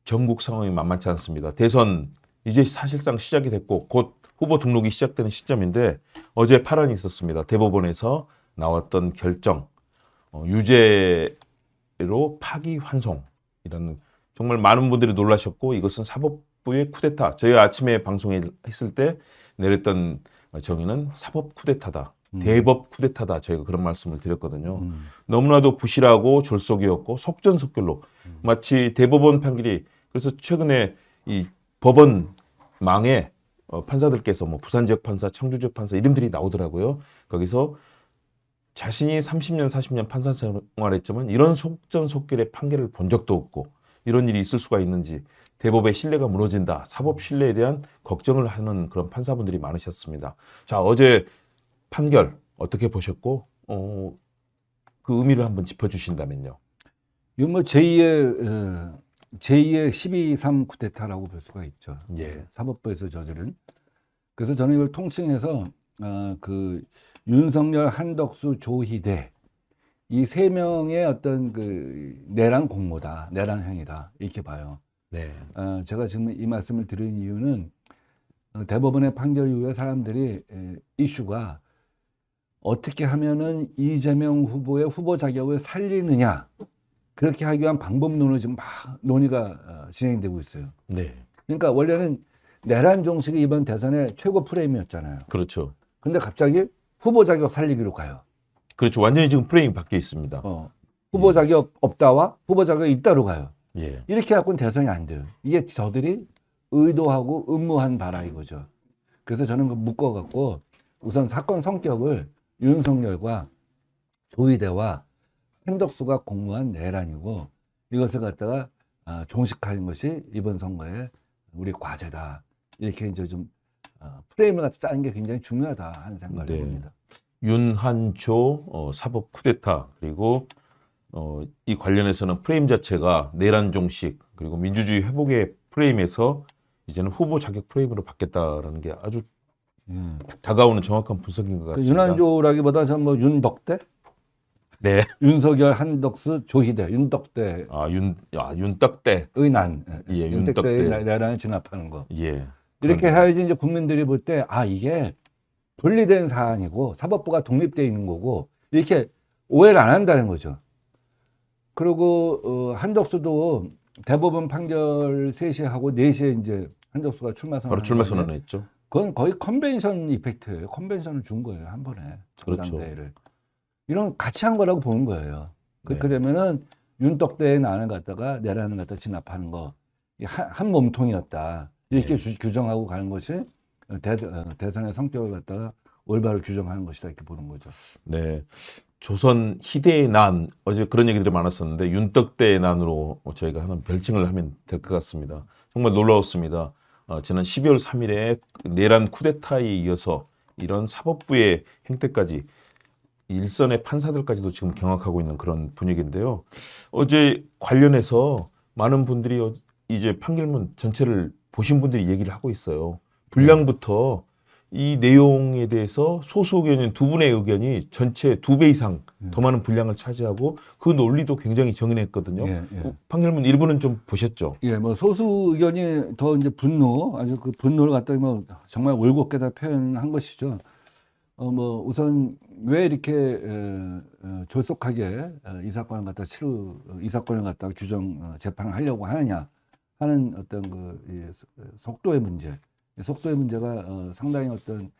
전국 상황이 만만치 않습니다. 대선 이제 사실상 시작이 됐고 곧 후보 등록이 시작되는 시점인데 어제 파란이 있었습니다. 대법원에서 나왔던 결정, 유죄로 파기환송이라는, 정말 많은 분들이 놀라셨고 이것은 사법부의 쿠데타. 저희 아침에 방송했을 때 내렸던 정의는 사법 쿠데타다. 대법 쿠데타다. 저희가 그런 말씀을 드렸거든요. 너무나도 부실하고 졸속이었고 속전속결로 마치 대법원 판결이, 그래서 최근에 이 법원 망에 판사들께서 뭐 부산지역 판사, 청주지역 판사 이름들이 나오더라고요. 거기서 자신이 30년, 40년 판사 생활했지만 이런 속전속결의 판결을 본 적도 없고 이런 일이 있을 수가 있는지, 대법의 신뢰가 무너진다, 사법 신뢰에 대한 걱정을 하는 그런 판사분들이 많으셨습니다. 자, 어제 판결 어떻게 보셨고 그 의미를 한번 짚어주신다면요. 이건 뭐 제2의 12.3 쿠데타라고 볼 수가 있죠. 예. 사법부에서 저지른. 그래서 저는 이걸 통칭해서 그 윤석열, 한덕수, 조희대 이 세 명의 어떤 그 내란 공모다, 내란 행위다 이렇게 봐요. 네. 제가 지금 이 말씀을 드린 이유는 대법원의 판결 이후에 사람들이 이슈가 어떻게 하면은 이재명 후보의 후보 자격을 살리느냐, 그렇게 하기 위한 방법론을 지금 막 논의가 진행되고 있어요. 네. 그러니까 원래는 내란 종식이 이번 대선의 최고 프레임이었잖아요. 그렇죠. 근데 갑자기 후보 자격 살리기로 가요. 그렇죠. 완전히 지금 프레임이 바뀌어 있습니다. 후보 자격 없다와 후보 자격 있다로 가요. 예. 이렇게 갖고는 대선이 안 돼요. 이게 저들이 의도하고 음모한 바라 이거죠. 그래서 저는 그 묶어갖고 우선 사건 성격을 윤석열과 조희대와 한덕수가 공모한 내란이고, 이것을 갖다가 종식하는 것이 이번 선거의 우리 과제다. 이렇게 이제 좀 프레임을 갖다 짜는 게 굉장히 중요하다 하는 생각을 네. 해봅니다. 윤한초 사법 쿠데타, 그리고 이 관련해서는 프레임 자체가 내란 종식 그리고 민주주의 회복의 프레임에서 이제는 후보 자격 프레임으로 바뀌었다라는 게 아주 다가오는 정확한 분석인 것 그 같습니다. 윤한조라기보다 전 뭐 윤덕대, 네. 윤석열, 한덕수, 조희대, 윤덕대 윤떡대. 의난, 예, 윤덕대의 윤떡대. 내란을 진압하는 거. 예. 이렇게 해야지 이제 국민들이 볼 때 이게 분리된 사안이고 사법부가 독립되어 있는 거고, 이렇게 오해를 안 한다는 거죠. 그리고 한덕수도 대법원 판결 3시에 하고 4시에 이제 한덕수가 출마 선언. 바로 출마 선언을 했죠. 그건 거의 컨벤션 이펙트예요. 컨벤션을 준 거예요, 한 번에. 그렇죠. 전당대회를. 이런 같이 한 거라고 보는 거예요. 네. 그렇게 되면은 윤떡대의 난을 갖다가 내란을 갖다 진압하는 거, 한 몸통이었다. 이렇게 네. 규정하고 가는 것이 대선의 성격을 갖다가 올바로 규정하는 것이다, 이렇게 보는 거죠. 네. 조선 희대의 난, 어제 그런 얘기들이 많았었는데 윤떡대의 난으로 저희가 하는 별칭을 하면 될 것 같습니다. 정말 놀라웠습니다. 지난 12월 3일에 내란 쿠데타에 이어서 이런 사법부의 행태까지, 일선의 판사들까지도 지금 경악하고 있는 그런 분위기인데요. 어제 관련해서 많은 분들이 이제 판결문 전체를 보신 분들이 얘기를 하고 있어요. 분량부터 이 내용에 대해서 소수 의견인 두 분의 의견이 전체 2배 이상 더 많은 분량을 차지하고 그 논리도 굉장히 정연했거든요. 예, 예. 판결문 일부는 좀 보셨죠? 예, 뭐 소수 의견이 더 이제 아주 그 분노를 갖다가 뭐 정말 올곧게다 표현한 것이죠. 뭐 우선 왜 이렇게 졸속하게 이 사건을 갖다가 재판을 하려고 하느냐 하는 어떤 그 속도의 문제. 속도의 문제가 상당히 어떤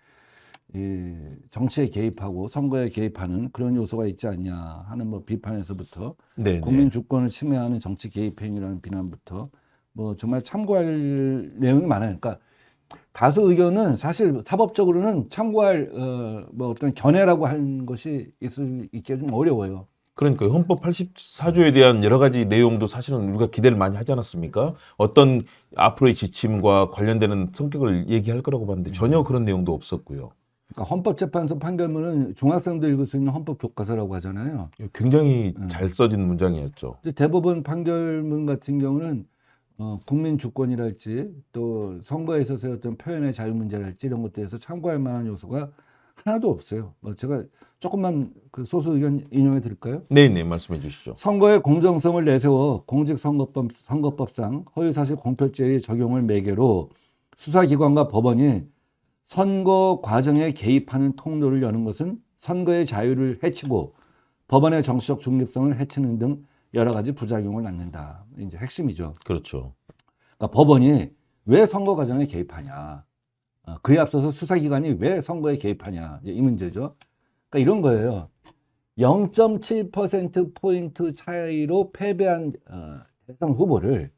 이 정치에 개입하고 선거에 개입하는 그런 요소가 있지 않냐 하는 뭐 비판에서부터, 네, 국민 주권을 침해하는 정치 개입 행위라는 비난부터 뭐 정말 참고할 내용이 많아요. 그러니까 다수 의견은 사실 사법적으로는 참고할 뭐 어떤 견해라고 하는 것이 있기 좀 어려워요. 그러니까 헌법 84조에 대한 여러 가지 내용도 사실은 우리가 기대를 많이 하지 않았습니까? 어떤 앞으로의 지침과 관련되는 성격을 얘기할 거라고 봤는데 전혀 그런 내용도 없었고요. 그러니까 헌법재판소 판결문은 중학생도 읽을 수 있는 헌법 교과서라고 하잖아요. 굉장히 잘 써진 문장이었죠. 근데 대법원 판결문 같은 경우는 국민 주권이랄지 또 선거에 있어서의 어떤 표현의 자유 문제랄지 이런 것들에서 참고할 만한 요소가 하나도 없어요. 뭐 제가 조금만 그 소수 의견 인용해 드릴까요? 네, 말씀해 주시죠. 선거의 공정성을 내세워 선거법상 허위사실 공표죄의 적용을 매개로 수사기관과 법원이 선거 과정에 개입하는 통로를 여는 것은 선거의 자유를 해치고 법원의 정치적 중립성을 해치는 등 여러 가지 부작용을 낳는다. 이제 핵심이죠. 그렇죠. 그러니까 법원이 왜 선거 과정에 개입하냐. 그에 앞서서 수사기관이 왜 선거에 개입하냐. 이제 이 문제죠. 그러니까 이런 거예요. 0.7%포인트 차이로 패배한 대선 후보를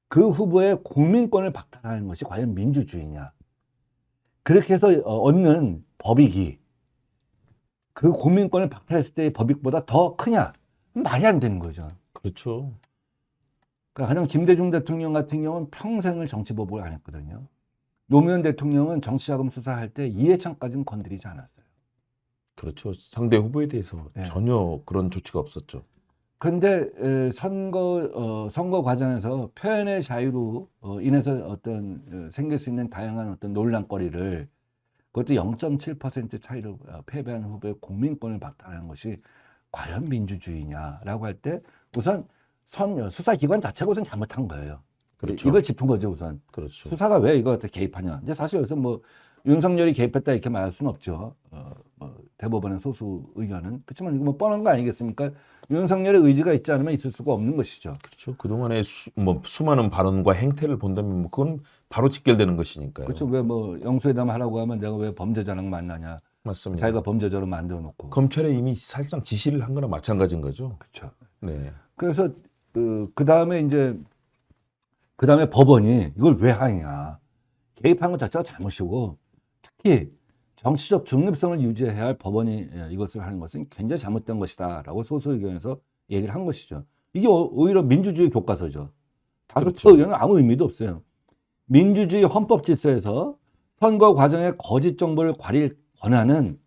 그 후보의 국민권을 박탈하는 것이 과연 민주주의냐. 그렇게 해서 얻는 법익이 그 국민권을 박탈했을 때의 법익보다 더 크냐? 말이 안 되는 거죠. 그렇죠. 그러니까 가령 김대중 대통령 같은 경우는 평생을 정치보복을 안 했거든요. 노무현 대통령은 정치자금 수사할 때 이해창까지는 건드리지 않았어요. 그렇죠. 상대 후보에 대해서 네. 전혀 그런 조치가 없었죠. 그런데 선거 과정에서 표현의 자유로 인해서 어떤 생길 수 있는 다양한 어떤 논란거리를 그것도 0.7% 차이로 패배한 후보의 국민권을 박탈하는 것이 과연 민주주의냐라고 할 때 우선 수사기관 자체가 우선 잘못한 거예요. 그렇죠. 이걸 짚은 거죠 우선. 그렇죠. 수사가 왜 이거한테 개입하냐. 이제 사실 여기서 뭐 윤석열이 개입했다 이렇게 말할 수는 없죠. 대법원의 소수 의견은. 그렇지만 이거 뭐 뻔한 거 아니겠습니까? 윤석열의 의지가 있지 않으면 있을 수가 없는 것이죠. 그렇죠. 그동안의 수많은 발언과 행태를 본다면 뭐 그건 바로 직결되는 것이니까요. 그렇죠. 왜 뭐 영수회담 하라고 하면 내가 왜 범죄자랑 만나냐. 맞습니다. 자기가 범죄자로 만들어 놓고. 검찰에 이미 사실상 지시를 한 거나 마찬가지인 거죠. 그렇죠. 네. 그래서 그 다음에 법원이 이걸 왜 하느냐. 개입한 것 자체가 잘못이고 특히 정치적 중립성을 유지해야 할 법원이 이것을 하는 것은 굉장히 잘못된 것이다라고 소수 의견에서 얘기를 한 것이죠. 이게 오히려 민주주의 교과서죠. 다수표 그렇죠. 의견은 아무 의미도 없어요. 민주주의 헌법 질서에서 선거 과정에 거짓 정보를 과릴 권한은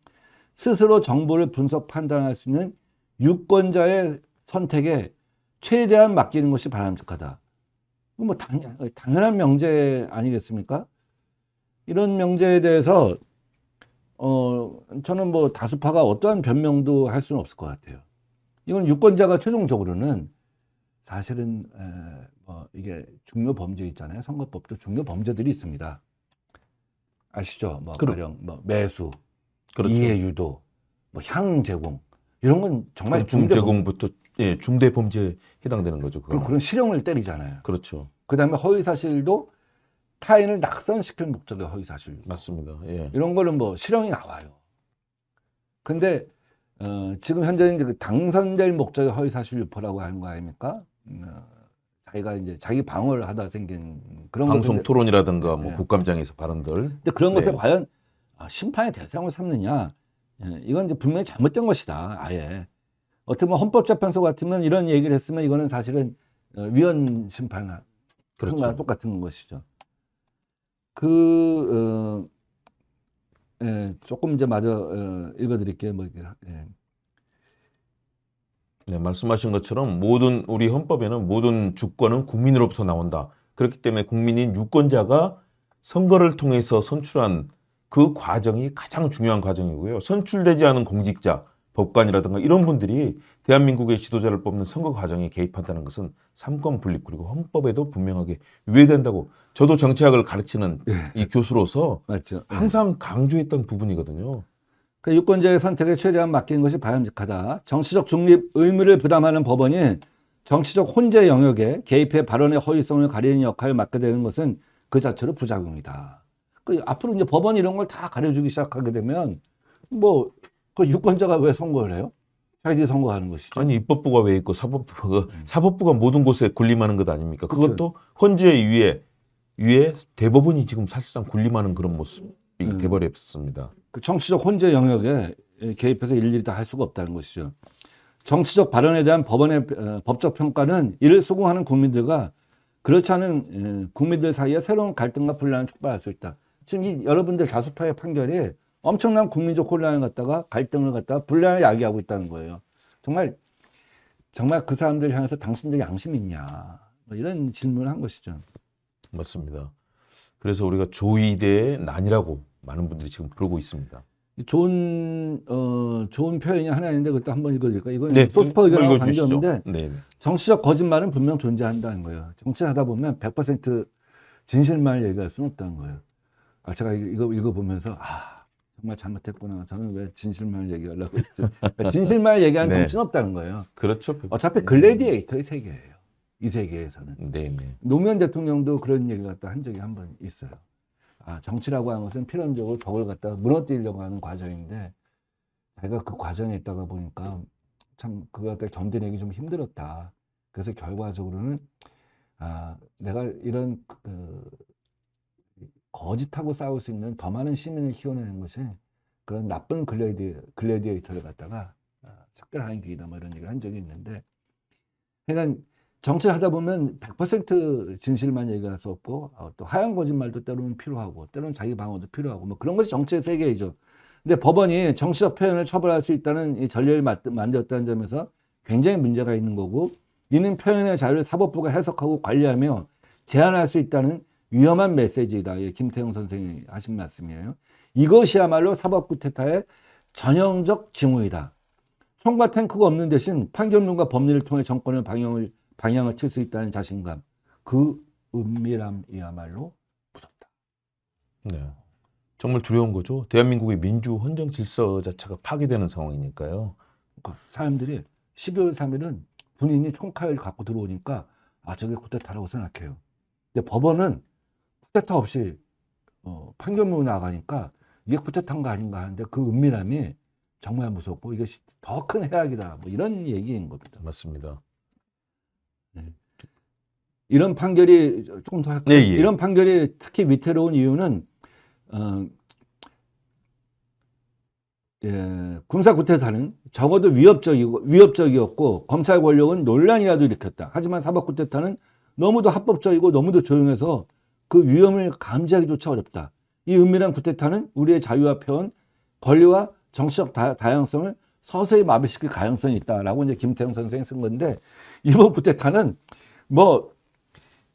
스스로 정보를 분석 판단할 수 있는 유권자의 선택에 최대한 맡기는 것이 바람직하다. 뭐 당연한 명제 아니겠습니까? 이런 명제에 대해서 저는 뭐 다수파가 어떠한 변명도 할 수는 없을 것 같아요. 이건 유권자가 최종적으로는 사실은 뭐 이게 중요 범죄 있잖아요. 선거법도 중요 범죄들이 있습니다. 아시죠? 뭐 가령 뭐 매수, 그렇죠. 이해 유도, 뭐 향 제공 이런 건 정말 중제공부터 중대 범죄에 해당되는 거죠. 그리고 그런 실형을 때리잖아요. 그렇죠. 그다음에 허위 사실도 타인을 낙선시킬 목적의 허위 사실. 맞습니다. 예. 이런 거는 뭐 실형이 나와요. 근데 지금 현재는 이제 그 당선될 목적의 허위 사실 유포라고 하는 거 아닙니까? 자기가 이제 자기 방어를 하다 생긴 그런 방송 것인데, 토론이라든가 뭐 네. 국감장에서 발언들. 근데 그런 것을 네. 과연 심판의 대상을 삼느냐? 이건 이제 분명히 잘못된 것이다. 아예. 어떻게 보면 헌법재판소 같으면 이런 얘기를 했으면 이거는 사실은 위헌 심판한 거랑 그렇죠. 똑같은 것이죠. 조금 이제 마저 읽어드릴게요. 뭐, 네, 말씀하신 것처럼 우리 헌법에는 모든 주권은 국민으로부터 나온다. 그렇기 때문에 국민인 유권자가 선거를 통해서 선출한 그 과정이 가장 중요한 과정이고요. 선출되지 않은 공직자, 법관이라든가 이런 분들이 대한민국의 지도자를 뽑는 선거 과정에 개입한다는 것은 삼권 분립 그리고 헌법에도 분명하게 위배된다고 저도 정치학을 가르치는 이 교수로서 맞죠. 항상 강조했던 부분이거든요. 그 유권자의 선택에 최대한 맡기는 것이 바람직하다. 정치적 중립 의무를 부담하는 법원이 정치적 혼재 영역에 개입해 발언의 허위성을 가리는 역할을 맡게 되는 것은 그 자체로 부작용이다. 앞으로 이제 법원이 이런 걸 다 가려주기 시작하게 되면 뭐 그 유권자가 왜 선거를 해요? 자기들이 선거하는 것이죠. 아니 입법부가 왜 있고 사법부가 모든 곳에 군림하는 것 아닙니까? 그렇죠. 그것도 헌재 위에 대법원이 지금 사실상 군림하는 그런 모습이 돼버렸습니다. 그 정치적 혼재 영역에 개입해서 일일이 다 할 수가 없다는 것이죠. 정치적 발언에 대한 법원의 법적 평가는 이를 수긍하는 국민들과 그렇지 않은 국민들 사이에 새로운 갈등과 분란을 촉발할 수 있다. 지금 이 여러분들 다수파의 판결이 엄청난 국민적 혼란을 갖다가 갈등을 갖다가 분란을 야기하고 있다는 거예요. 정말 그 사람들 향해서 당신들 양심이 있냐 뭐 이런 질문을 한 것이죠. 맞습니다. 그래서 우리가 조이대의 난이라고 많은 분들이 지금 부르고 있습니다. 좋은 표현이 하나 있는데 그것도 한번 읽어드릴까요? 이건 네, 소스퍼 의견하고 읽어주시죠. 관계없는데 네, 정치적 거짓말은 분명 존재한다는 거예요. 정치하다 보면 100% 진실만을 얘기할 수는 없다는 거예요. 제가 이거 읽어보면서 정말 잘못했구나. 저는 왜 진실만을 얘기하려고 했지. 그러니까 진실만을 얘기하는 네. 정치는 없다는 거예요. 그렇죠. 어차피 글래디에이터의 세계예요. 이 세계에서는. 네, 네. 노무현 대통령도 그런 얘기를 갖다 한 적이 한 번 있어요. 정치라고 하는 것은 필연적으로 벽을 갖다가 무너뜨리려고 하는 과정인데 자기가 그 과정에 있다가 보니까 참 그걸 갖다 견뎌내기 좀 힘들었다. 그래서 결과적으로는 내가 이런 거짓하고 싸울 수 있는 더 많은 시민을 키워내는 것이 그런 나쁜 글래디에이터를 갖다가 작별하는 길이다 뭐 이런 얘기를 한 적이 있는데 그러니까 정치를 하다 보면 100% 진실만 얘기할 수 없고 또 하얀 거짓말도 때로는 필요하고 때로는 자기 방어도 필요하고 뭐 그런 것이 정치의 세계이죠. 근데 법원이 정치적 표현을 처벌할 수 있다는 이 전례를 만들었다는 점에서 굉장히 문제가 있는 거고 이는 표현의 자유를 사법부가 해석하고 관리하며 제한할 수 있다는 위험한 메시지이다. 예, 김태형 선생이 하신 말씀이에요. 이것이야말로 사법 쿠데타의 전형적 징후이다. 총과 탱크가 없는 대신 판결문과 법리를 통해 정권의 방향을 칠 수 있다는 자신감. 그 은밀함이야말로 무섭다. 네. 정말 두려운 거죠. 대한민국의 민주 헌정 질서 자체가 파괴되는 상황이니까요. 그러니까 사람들이 12월 3일은 군인이 총칼을 갖고 들어오니까 저게 쿠데타라고 생각해요. 근데 법원은 쿠데타 없이 판결문 나가니까 이게 쿠데타인가 아닌가 하는데 그 은밀함이 정말 무섭고 이것이 더 큰 해악이다. 뭐 이런 얘기인 겁니다. 맞습니다. 이런 판결이 조금 더 할까요? 네, 예. 이런 판결이 특히 위태로운 이유는 군사 쿠데타는 적어도 위협적이었고 검찰 권력은 논란이라도 일으켰다. 하지만 사법 쿠데타는 너무도 합법적이고 너무도 조용해서 그 위험을 감지하기조차 어렵다. 이 은밀한 쿠데타는 우리의 자유와 표현, 권리와 정치적 다양성을 서서히 마비시킬 가능성이 있다라고 이제 김태형 선생이 쓴 건데 이번 쿠데타는 뭐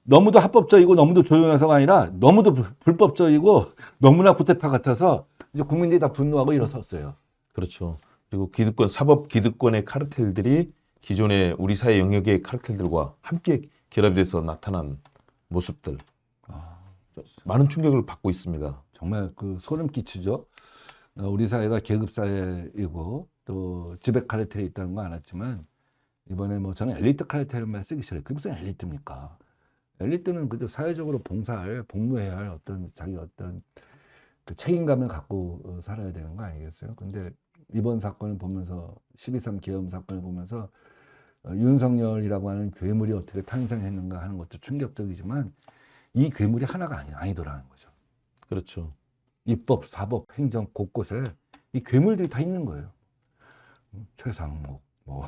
너무도 합법적이고 너무도 조용해서가 아니라 너무도 불법적이고 너무나 쿠데타 같아서 이제 국민들이 다 분노하고 일어섰어요. 그렇죠. 그리고 사법 기득권의 카르텔들이 기존의 우리 사회 영역의 카르텔들과 함께 결합돼서 나타난 모습들. 많은 충격을 받고 있습니다. 정말 그 소름 끼치죠. 우리 사회가 계급 사회이고 또 지배 카르텔이 있다는 거 알았지만 이번에 뭐 저는 엘리트 카르텔을 말 쓰기 싫어요. 그게 무슨 엘리트입니까? 엘리트는 그저 사회적으로 복무해야 할 자기 그 책임감을 갖고 살아야 되는 거 아니겠어요? 근데 이번 사건을 보면서 12.3 계엄 사건을 보면서 윤석열이라고 하는 괴물이 어떻게 탄생했는가 하는 것도 충격적이지만 이 괴물이 하나가 아니더라는 거죠. 그렇죠. 입법, 사법, 행정 곳곳에 이 괴물들이 다 있는 거예요. 최상목, 뭐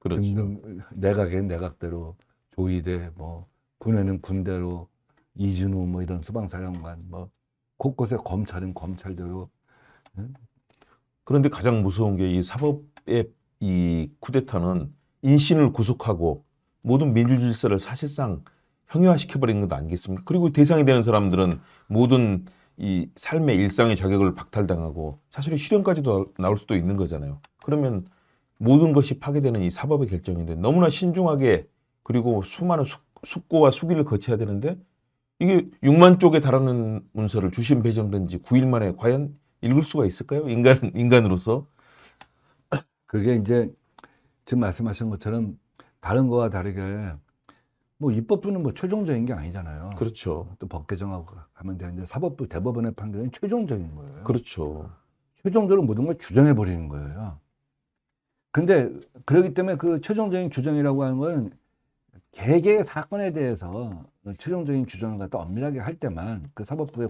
그렇죠. 등등 내각엔 내각대로 조이대, 뭐 군에는 군대로 이준우 뭐 이런 수방사령관, 뭐 곳곳에 검찰은 검찰대로. 그런데 가장 무서운 게 이 사법의 이 쿠데타는 인신을 구속하고 모든 민주 질서를 사실상 형용화시켜버리는 것 아니겠습니까? 그리고 대상이 되는 사람들은 모든 이 삶의 일상의 자격을 박탈당하고 사실은 실형까지도 나올 수도 있는 거잖아요. 그러면 모든 것이 파괴되는 이 사법의 결정인데 너무나 신중하게 그리고 수많은 숙고와 수기를 거쳐야 되는데 이게 6만 쪽에 달하는 문서를 주심 배정된 지 9일 만에 과연 읽을 수가 있을까요? 인간으로서. 그게 이제 지금 말씀하신 것처럼 다른 거와 다르게 뭐 입법부는 뭐 최종적인 게 아니잖아요. 그렇죠. 또 법 개정하고 가면 되는데 사법부 대법원의 판결은 최종적인 거예요. 그렇죠. 최종적으로 모든 걸 규정해 버리는 거예요. 근데 그렇기 때문에 그 최종적인 규정이라고 하는 건 개개의 사건에 대해서 최종적인 규정을 갖다 엄밀하게 할 때만 그 사법부의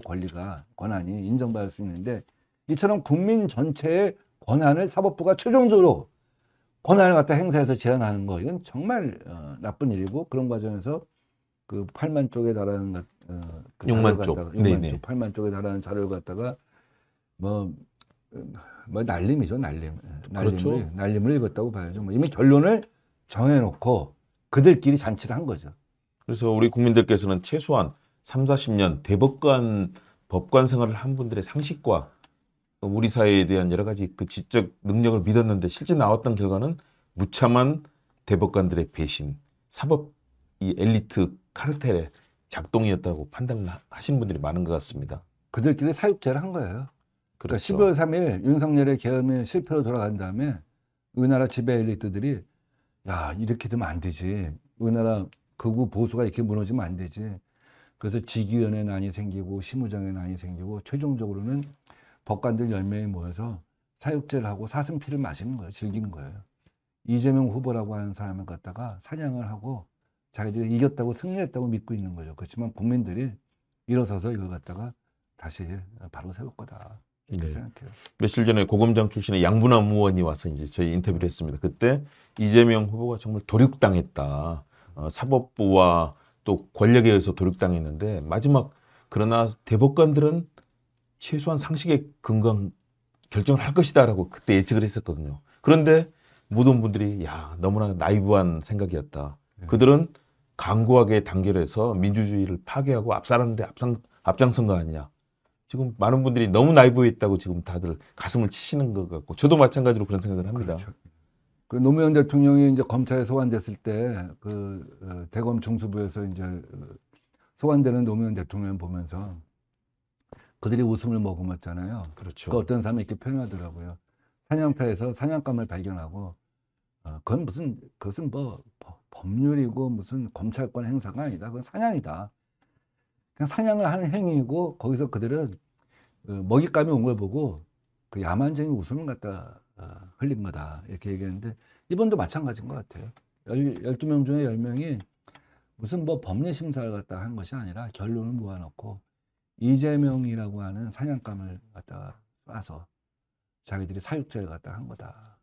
권한이 인정받을 수 있는데 이처럼 국민 전체의 권한을 사법부가 최종적으로 권한을 갖다 행사해서 제한하는 거 이건 정말 나쁜 일이고 그런 과정에서 그 8만 쪽에 달하는 그 6만 쪽. 6만 쪽, 8만 쪽에 달하는 자료를 갖다가 뭐 날림이죠, 날림. 그렇죠. 날림을 읽었다고 봐야죠. 뭐 이미 결론을 정해놓고 그들끼리 잔치를 한 거죠. 그래서 우리 국민들께서는 최소한 3, 40년 법관 생활을 한 분들의 상식과 우리 사회에 대한 여러 가지 그 지적 능력을 믿었는데 실제 나왔던 결과는 무참한 대법관들의 배신, 사법 이 엘리트 카르텔의 작동이었다고 판단을 하시는 분들이 많은 것 같습니다. 그들끼리 사육제를 한 거예요. 그러니까 그렇죠. 12월 3일 윤석열의 계엄이 실패로 돌아간 다음에 우리나라 지배 엘리트들이 야 이렇게 되면 안 되지. 우리나라 극우 보수가 이렇게 무너지면 안 되지. 그래서 직위원회 난이 생기고 심우정회 난이 생기고 최종적으로는 법관들 10명이 모여서 사육제를 하고 사슴피를 마시는 거예요. 즐기는 거예요. 이재명 후보라고 하는 사람을 갖다가 사냥을 하고 자기들이 이겼다고 승리했다고 믿고 있는 거죠. 그렇지만 국민들이 일어서서 이걸 갖다가 다시 바로 세울 거다. 이렇게 네. 생각해요. 며칠 전에 고검장 출신의 양분남 의원이 와서 이제 저희 인터뷰를 했습니다. 그때 이재명 후보가 정말 도륙당했다. 사법부와 또 권력에 의해서 도륙당했는데 마지막 그러나 대법관들은 최소한 상식에 근거한 결정을 할 것이다라고 그때 예측을 했었거든요. 그런데 모든 분들이 야 너무나 나이브한 생각이었다. 그들은 강고하게 단결해서 민주주의를 파괴하고 압살하는데 앞장선 거 아니냐. 지금 많은 분들이 너무 나이브했다고 지금 다들 가슴을 치시는 것 같고 저도 마찬가지로 그런 생각을 합니다. 그렇죠. 그 노무현 대통령이 이제 검찰에 소환됐을 때 그 대검 중수부에서 이제 소환되는 노무현 대통령을 보면서 그들이 웃음을 머금었잖아요. 그렇죠. 그 어떤 사람이 이렇게 표현하더라고요. 사냥터에서 사냥감을 발견하고 그것은 뭐 법률이고 무슨 검찰권 행사가 아니다. 그건 사냥이다. 그냥 사냥을 하는 행위이고 거기서 그들은 먹잇감이 온 걸 보고 그 야만적인 웃음을 갖다 흘린 거다. 이렇게 얘기했는데 이번도 마찬가지인 것 같아요. 12명 중에 10명이 무슨 뭐 법리심사를 갖다 한 것이 아니라 결론을 모아놓고 이재명이라고 하는 사냥감을 갖다가 쏴서 자기들이 사육제를 갖다 한 거다.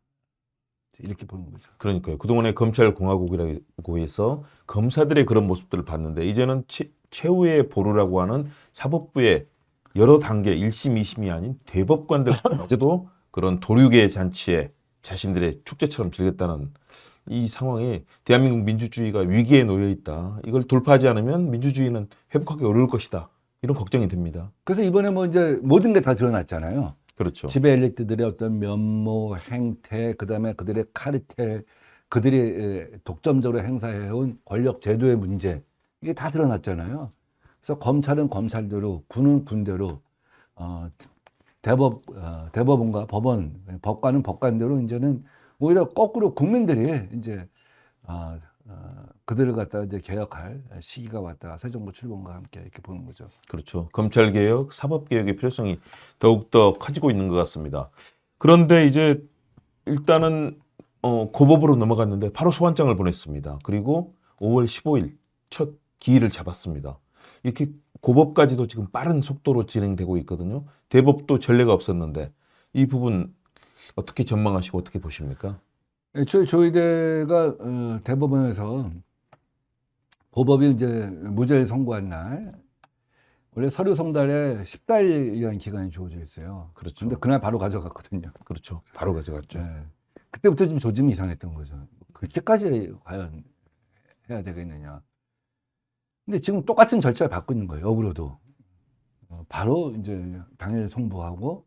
이렇게 보는 거죠. 그러니까요. 그동안에 검찰공화국이라고 해서 검사들의 그런 모습들을 봤는데 이제는 최후의 보루라고 하는 사법부의 여러 단계 1심, 2심이 아닌 대법관들까지도 그런 도륙의 잔치에 자신들의 축제처럼 즐겼다는 이 상황에 대한민국 민주주의가 위기에 놓여 있다. 이걸 돌파하지 않으면 민주주의는 회복하기 어려울 것이다. 이런 걱정이 듭니다. 그래서 이번에 뭐 이제 모든 게 다 드러났잖아요. 그렇죠. 지배 엘리트들의 어떤 면모, 행태, 그다음에 그들의 카르텔, 그들이 독점적으로 행사해온 권력 제도의 문제 이게 다 드러났잖아요. 그래서 검찰은 검찰대로, 군은 군대로, 대법원과 법원, 법관은 법관대로 이제는 오히려 거꾸로 국민들이 이제 그들을 갖다가 이제 개혁할 시기가 왔다. 새 정부 출범과 함께 이렇게 보는 거죠. 그렇죠. 검찰개혁, 사법개혁의 필요성이 더욱더 커지고 있는 것 같습니다. 그런데 이제 일단은 고법으로 넘어갔는데 바로 소환장을 보냈습니다. 그리고 5월 15일 첫 기일을 잡았습니다. 이렇게 고법까지도 지금 빠른 속도로 진행되고 있거든요. 대법도 전례가 없었는데 이 부분 어떻게 전망하시고 어떻게 보십니까? 애초에 조희대가 대법원에서 고법이 이제 무죄를 선고한 날 원래 서류 송달에 10달이라는 기간이 주어져 있어요. 그렇죠. 근데 그날 바로 가져갔거든요. 그렇죠. 바로 가져갔죠. 네. 그때부터 좀 조짐이 이상했던 거죠. 그렇게까지 과연 해야 되겠느냐. 근데 지금 똑같은 절차를 밟고 있는 거예요. 역으로도. 바로 이제 당일 송부하고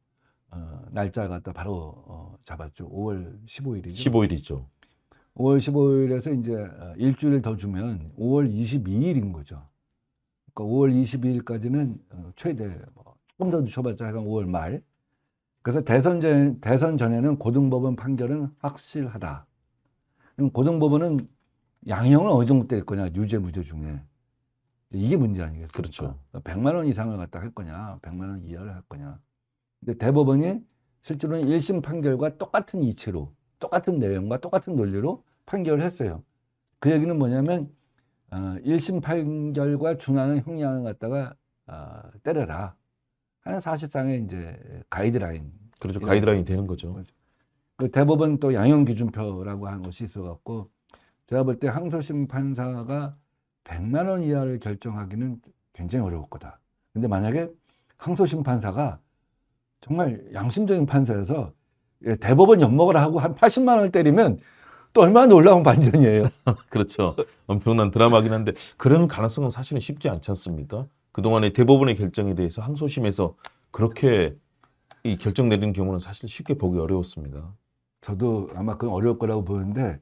날짜를 갖다 바로 잡았죠. 5월 15일이죠. 15일이죠. 5월 15일에서 이제 일주일 더 주면 5월 22일인 거죠. 그러니까 5월 22일까지는 최대 조금 더 늦춰봤자 한 5월 말. 그래서 대선 전에는 고등법원 판결은 확실하다. 그럼 고등법원은 양형을 어느 정도 뗄 거냐, 유죄 무죄 중에. 이게 문제 아니겠습니까? 그렇죠. 100만 원 이상을 갖다 할 거냐, 100만 원 이하를 할 거냐. 근데 대법원이 실제로는 1심 판결과 똑같은 이치로, 똑같은 내용과 똑같은 논리로 판결을 했어요. 그 얘기는 뭐냐면 1심 판결과 준하는 형량을 갖다가 때려라 하는 사실상의 이제 가이드라인. 그렇죠. 가이드라인이 되는 거죠. 그 대법원 또 양형기준표라고 하는 것이 있어갖고 제가 볼 때 항소심 판사가 100만 원 이하를 결정하기는 굉장히 어려울 거다. 근데 만약에 항소심 판사가 정말 양심적인 판사여서 대법원 엿먹으라 하고 한 80만 원을 때리면 또 얼마나 놀라운 반전이에요. 그렇죠. 엄청난 드라마긴 한데 그런 가능성은 사실은 쉽지 않지 않습니까? 그동안의 대법원의 결정에 대해서 항소심에서 그렇게 이 결정 내리는 경우는 사실 쉽게 보기 어려웠습니다. 저도 아마 그건 어려울 거라고 보는데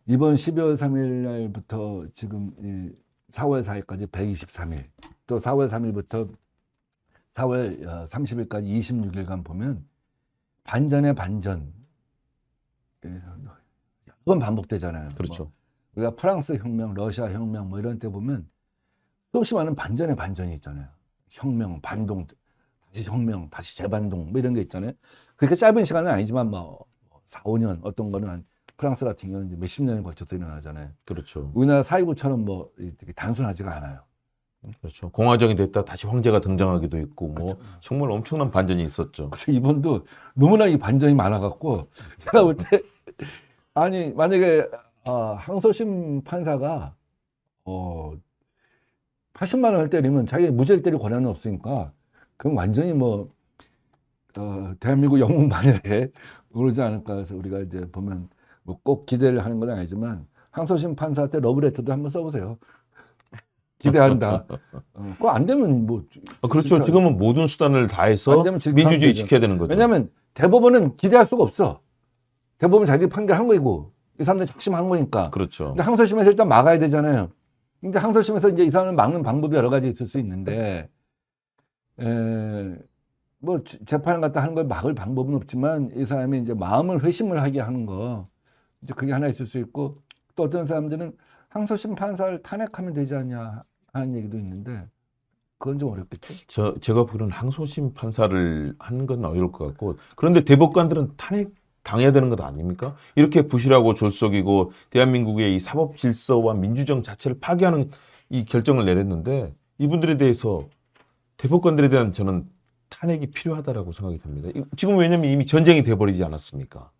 이번 12월 3일 날부터 지금 이 4월 4일까지 123일, 또 4월 3일부터 4월 30일까지 26일간 보면 반전의 반전, 이건 반복되잖아요. 그렇죠. 뭐 우리가 프랑스 혁명, 러시아 혁명 뭐 이런 때 보면 수없이 많은 반전의 반전이 있잖아요. 혁명, 반동, 다시 혁명, 다시 재반동 뭐 이런 게 있잖아요. 그렇게 짧은 시간은 아니지만 뭐 4, 5년, 어떤 거는 한 프랑스 같은 경우는 이제 몇십 년에 걸쳐서 일어나잖아요. 그렇죠. 우리나라 4.19처럼 뭐 되게 단순하지가 않아요. 그렇죠. 공화정이 됐다 다시 황제가 등장하기도 있고 뭐 정말 엄청난 반전이 있었죠. 그래서 이번도 너무나 이 반전이 많아갖고 제가 볼 때 아니 만약에 항소심 판사가 80만 원을 때리면 자기 무죄를 때릴 권한은 없으니까 그럼 완전히 뭐 대한민국 영웅 반열에 오르지 않을까 해서 우리가 이제 보면 뭐 꼭 기대를 하는 건 아니지만 항소심 판사한테 러브레터도 한번 써보세요. 기대한다. 그거 안 되면 뭐 그렇죠. 지금은 모든 수단을 다해서 안 되면 질타하면 민주주의 되죠. 지켜야 되는 거죠. 왜냐하면 대법원은 기대할 수가 없어. 대법원 자기 판결한 거이고 이 사람들 작심한 거니까. 그렇죠. 근데 항소심에서 일단 막아야 되잖아요. 근데 항소심에서 이제 이 사람을 막는 방법이 여러 가지 있을 수 있는데 뭐 재판을 갖다 하는 걸 막을 방법은 없지만 이 사람이 이제 마음을 회심을 하게 하는 거 이제 그게 하나 있을 수 있고 또 어떤 사람들은 항소심 판사를 탄핵하면 되지 않냐 하는 얘기도 있는데 그건 좀 어렵겠죠. 제가 보기로는 항소심 판사를 하는 건 어려울 것 같고 그런데 대법관들은 탄핵 당해야 되는 것 아닙니까? 이렇게 부실하고 졸속이고 대한민국의 이 사법 질서와 민주정 자체를 파괴하는 이 결정을 내렸는데 이분들에 대해서 대법관들에 대한 저는 탄핵이 필요하다라고 생각이 듭니다. 지금 왜냐하면 이미 전쟁이 돼버리지 않았습니까?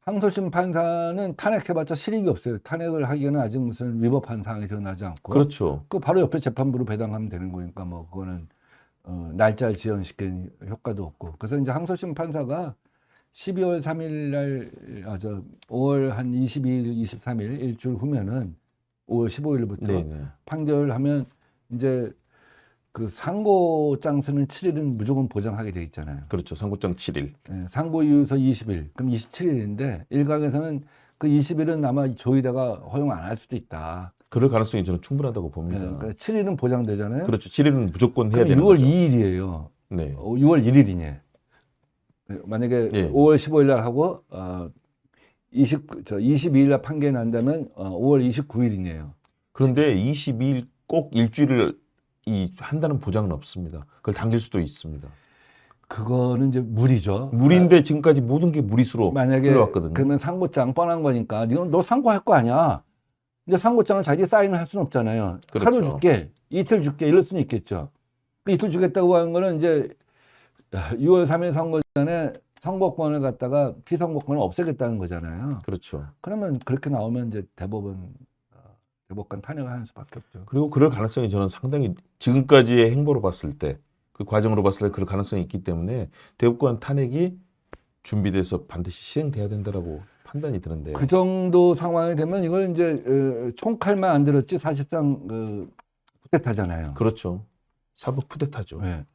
항소심 판사는 탄핵해봤자 실익이 없어요. 탄핵을 하기에는 아직 무슨 위법한 사항이 드러나지 않고. 그렇죠. 그 바로 옆에 재판부로 배당하면 되는 거니까 뭐 그거는 날짜를 지연시키는 효과도 없고. 그래서 이제 항소심 판사가 12월 3일 날, 5월 한 22일, 23일 일주일 후면은 5월 15일부터 네네. 판결하면 이제 그 상고장 쓰는 7일은 무조건 보장하게 돼 있잖아요. 그렇죠. 선고장 7일. 예, 상고 이유서 20일, 그럼 27일인데 일각에서는 그 20일은 아마 조의대가 허용 안 할 수도 있다. 그럴 가능성이 저는 충분하다고 예, 봅니다. 그러니까 7일은 보장되잖아요. 그렇죠. 7일은 무조건 해야 그럼 되는 6월 거죠. 2일이에요. 네. 6월 1일이네. 만약에 예. 5월 15일 날 하고 22일 날 판결이 난다면 5월 29일이네요. 그런데 22일 꼭 일주일을 한다는 보장은 없습니다. 그걸 당길 수도 있습니다. 그거는 이제 무리죠. 무리인데 지금까지 모든 게 무리수로 만약에 흘러왔거든요. 그러면 상고장 뻔한 거니까 너 상고할 거 아니야. 근데 상고장을 자기 사인을 할 수는 없잖아요. 그렇죠. 하루 줄게, 이틀 줄게 이럴 수는 있겠죠. 그 이틀 주겠다고 하는 거는 이제 6월 3일 선거 전에 선거권을 갖다가 피선거권을 없애겠다는 거잖아요. 그렇죠. 그러면 그렇게 나오면 이제 대법관 탄핵을 하는 수밖에 없죠. 그리고 그럴 가능성이 저는 상당히 지금까지의 행보로 봤을 때 그 과정으로 봤을 때 그럴 가능성이 있기 때문에 대법관 탄핵이 준비돼서 반드시 실행돼야 된다라고 판단이 드는데 그 정도 상황이 되면 이걸 이제 총칼만 안 들었지 사실상 쿠데타잖아요. 그렇죠. 사법 쿠데타죠. 네.